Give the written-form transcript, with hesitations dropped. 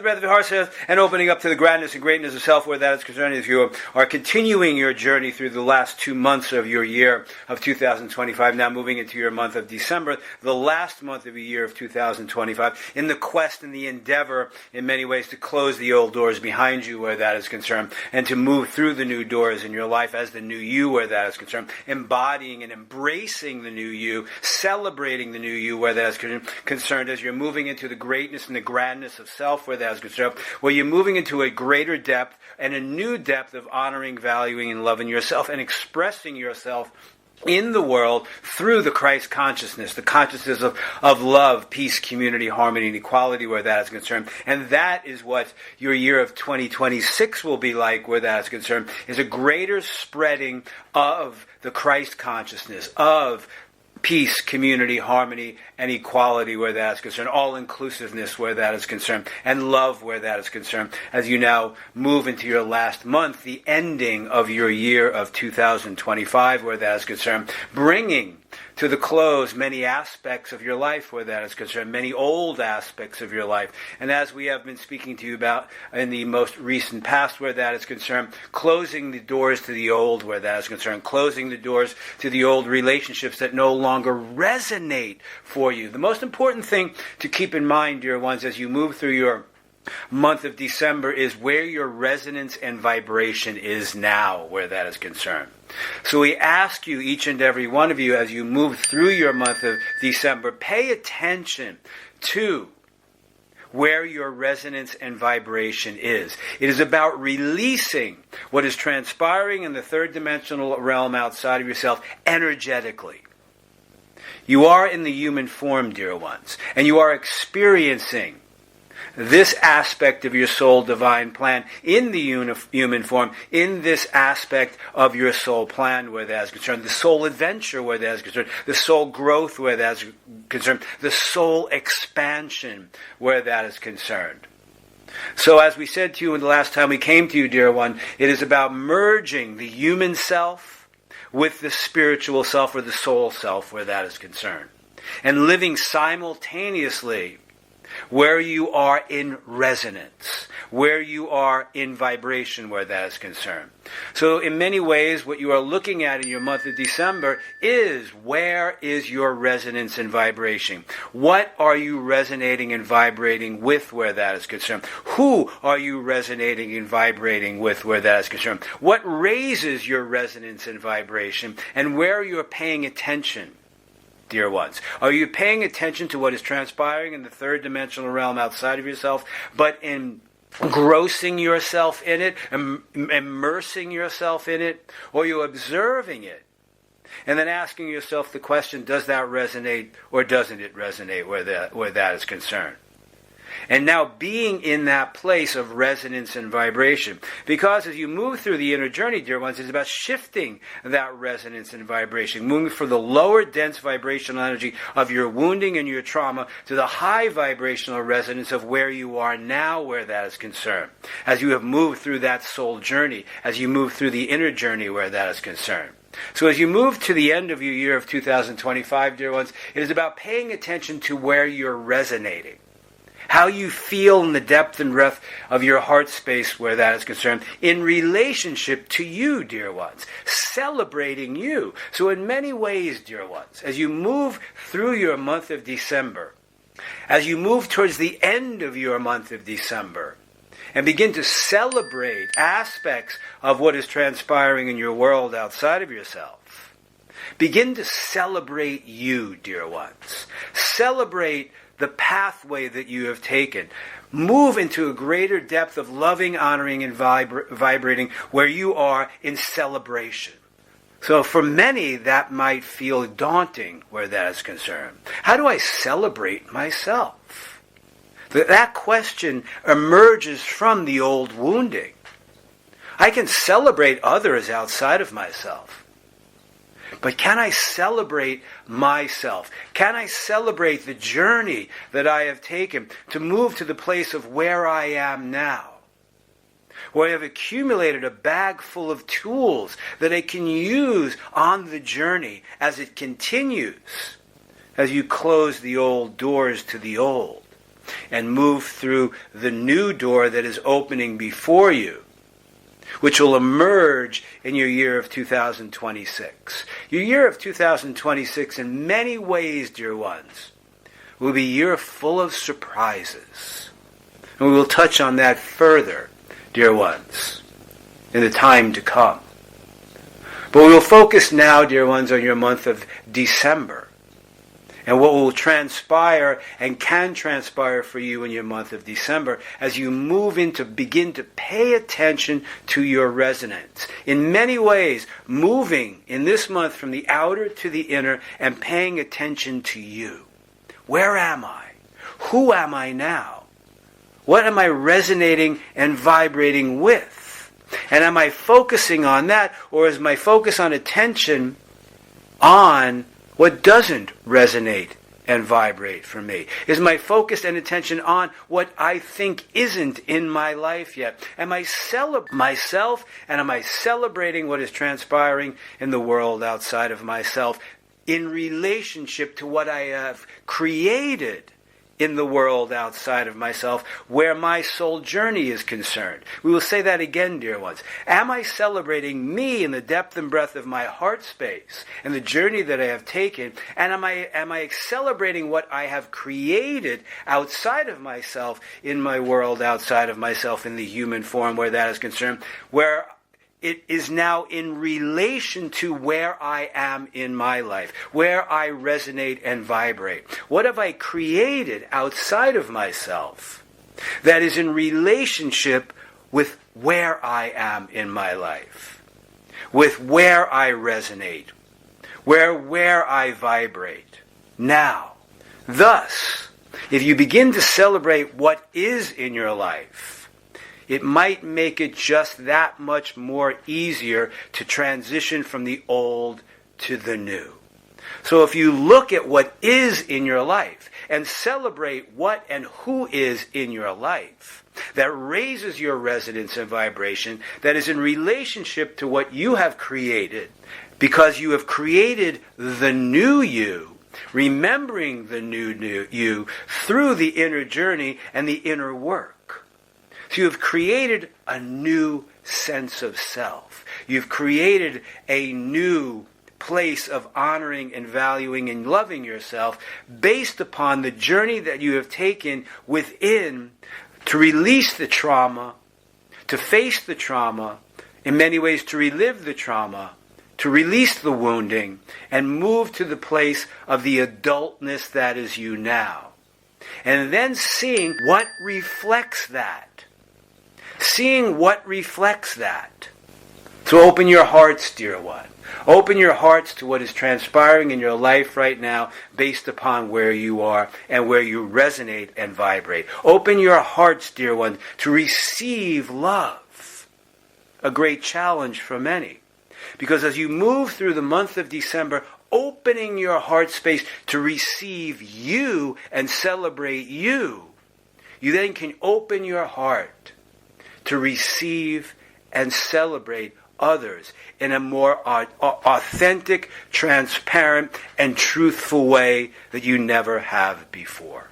breath of your heart says, and opening up to the grandness and greatness of self where that is concerned, as you are continuing your journey through the last 2 months of your year of 2025, now moving into your month of December, the last month of the year of 2025, in the quest and the endeavor, in many ways, to close the old doors behind you where that is concerned, and to move through the new doors in your life as the new you where that is concerned, embodying and embracing the new you, celebrating the new you where that is concerned, as you're moving into the greatness and the grandness of self where that is concerned, where you're moving into a greater depth and a new depth of honoring, valuing, and loving yourself and expressing yourself in the world through the Christ consciousness, the consciousness of love, peace, community, harmony, and equality where that is concerned. And that is what your year of 2026 will be like where that is concerned, is a greater spreading of the Christ consciousness, of peace, community, harmony, and equality where that is concerned, all-inclusiveness where that is concerned, and love where that is concerned, as you now move into your last month, the ending of your year of 2025 where that is concerned, bringing to the close many aspects of your life where that is concerned, many old aspects of your life. And as we have been speaking to you about in the most recent past where that is concerned, closing the doors to the old where that is concerned, closing the doors to the old relationships that no longer resonate for you. The most important thing to keep in mind, dear ones, as you move through your month of December is where your resonance and vibration is now where that is concerned. So we ask you, each and every one of you, as you move through your month of December, pay attention to where your resonance and vibration is. It is about releasing what is transpiring in the third dimensional realm outside of yourself energetically. You are in the human form, dear ones, and you are experiencing this aspect of your soul divine plan in the human form, in this aspect of your soul plan where that is concerned, the soul adventure where that is concerned, the soul growth where that is concerned, the soul expansion where that is concerned. So as we said to you in the last time we came to you, dear one, it is about merging the human self with the spiritual self or the soul self where that is concerned, and living simultaneously where you are in resonance, where you are in vibration where that is concerned. So in many ways, what you are looking at in your month of December is, where is your resonance and vibration? What are you resonating and vibrating with where that is concerned? Who are you resonating and vibrating with where that is concerned? What raises your resonance and vibration, and where you're paying attention, dear ones? Are you paying attention to what is transpiring in the third dimensional realm outside of yourself, but engrossing yourself in it, immersing yourself in it? Or are you observing it and then asking yourself the question, does that resonate or doesn't it resonate where that is concerned? And now being in that place of resonance and vibration. Because as you move through the inner journey, dear ones, it's about shifting that resonance and vibration, moving from the lower dense vibrational energy of your wounding and your trauma to the high vibrational resonance of where you are now where that is concerned. As you have moved through that soul journey, as you move through the inner journey where that is concerned. So as you move to the end of your year of 2025, dear ones, it is about paying attention to where you're resonating. How you feel in the depth and breadth of your heart space where that is concerned in relationship to you, dear ones. Celebrating you. So in many ways, dear ones, as you move through your month of December, as you move towards the end of your month of December, and begin to celebrate aspects of what is transpiring in your world outside of yourself, begin to celebrate you, dear ones. Celebrate the pathway that you have taken. Move into a greater depth of loving, honoring, and vibrating where you are in celebration. So for many, that might feel daunting where that is concerned. How do I celebrate myself? That question emerges from the old wounding. I can celebrate others outside of myself. But can I celebrate myself? Can I celebrate the journey that I have taken to move to the place of where I am now? Where I have accumulated a bag full of tools that I can use on the journey as it continues, as you close the old doors to the old. and move through the new door that is opening before you, which will emerge in your year of 2026. Your year of 2026, in many ways, dear ones, will be a year full of surprises. And we will touch on that further, dear ones, in the time to come. But we will focus now, dear ones, on your month of December, and what will transpire and can transpire for you in your month of December as you begin to pay attention to your resonance. In many ways, moving in this month from the outer to the inner and paying attention to you. Where am I? Who am I now? What am I resonating and vibrating with? And am I focusing on that, or is my focus on attention on what doesn't resonate and vibrate for me? Is my focus and attention on what I think isn't in my life yet? Am I celebrating myself, and am I celebrating what is transpiring in the world outside of myself in relationship to what I have created in the world outside of myself, where my soul journey is concerned? We will say that again, dear ones. Am I celebrating me in the depth and breadth of my heart space and the journey that I have taken? And am I celebrating what I have created outside of myself, in my world outside of myself, in the human form where that is concerned, where it is now in relation to where I am in my life, where I resonate and vibrate? What have I created outside of myself that is in relationship with where I am in my life, with where I resonate, where I vibrate now? Thus, if you begin to celebrate what is in your life, it might make it just that much more easier to transition from the old to the new. So if you look at what is in your life and celebrate what and who is in your life, that raises your resonance and vibration, that is in relationship to what you have created, because you have created the new you, remembering the new you through the inner journey and the inner work. So you've created a new sense of self. You've created a new place of honoring and valuing and loving yourself based upon the journey that you have taken within to release the trauma, to face the trauma, in many ways to relive the trauma, to release the wounding, and move to the place of the adultness that is you now. And then seeing what reflects that. Seeing what reflects that. So open your hearts, dear one. Open your hearts to what is transpiring in your life right now based upon where you are and where you resonate and vibrate. Open your hearts, dear one, to receive love. A great challenge for many. Because as you move through the month of December, opening your heart space to receive you and celebrate you, you then can open your heart to receive and celebrate others in a more authentic, transparent, and truthful way that you never have before.